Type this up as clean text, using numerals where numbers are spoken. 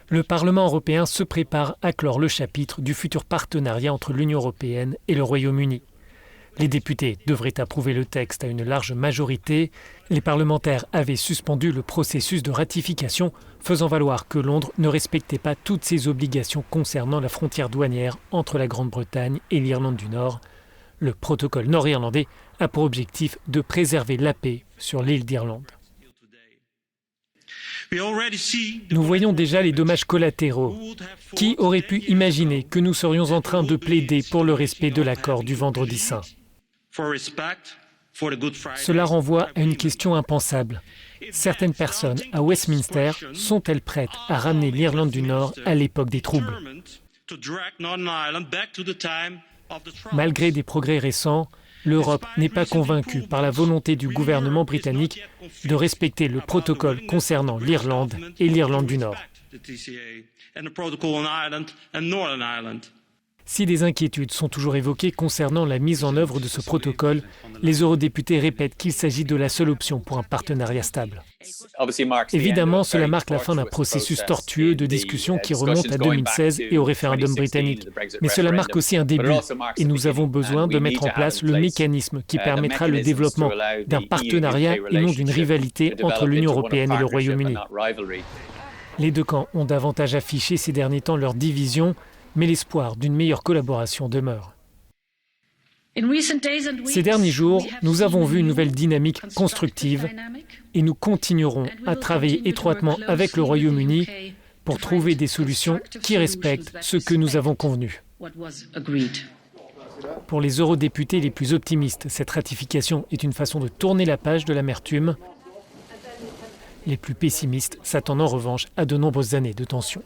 Le Parlement européen se prépare à clore le chapitre du futur partenariat entre l'Union européenne et le Royaume-Uni. Les députés devraient approuver le texte à une large majorité. Les parlementaires avaient suspendu le processus de ratification, faisant valoir que Londres ne respectait pas toutes ses obligations concernant la frontière douanière entre la Grande-Bretagne et l'Irlande du Nord. Le protocole nord-irlandais a pour objectif de préserver la paix sur l'île d'Irlande. Nous voyons déjà les dommages collatéraux. Qui aurait pu imaginer que nous serions en train de plaider pour le respect de l'accord du Vendredi saint ? Cela renvoie à une question impensable. Certaines personnes à Westminster sont-elles prêtes à ramener l'Irlande du Nord à l'époque des troubles ? Malgré des progrès récents, l'Europe n'est pas convaincue par la volonté du gouvernement britannique de respecter le protocole concernant l'Irlande et l'Irlande du Nord. Si des inquiétudes sont toujours évoquées concernant la mise en œuvre de ce protocole, les eurodéputés répètent qu'il s'agit de la seule option pour un partenariat stable. Évidemment, cela marque la fin d'un processus tortueux de discussion qui remonte à 2016 et au référendum britannique. Mais cela marque aussi un début et nous avons besoin de mettre en place le mécanisme qui permettra le développement d'un partenariat et non d'une rivalité entre l'Union européenne et le Royaume-Uni. Les deux camps ont davantage affiché ces derniers temps leur division, mais l'espoir d'une meilleure collaboration demeure. Ces derniers jours, nous avons vu une nouvelle dynamique constructive et nous continuerons à travailler étroitement avec le Royaume-Uni pour trouver des solutions qui respectent ce que nous avons convenu. Pour les eurodéputés les plus optimistes, cette ratification est une façon de tourner la page de l'amertume. Les plus pessimistes s'attendent en revanche à de nombreuses années de tension.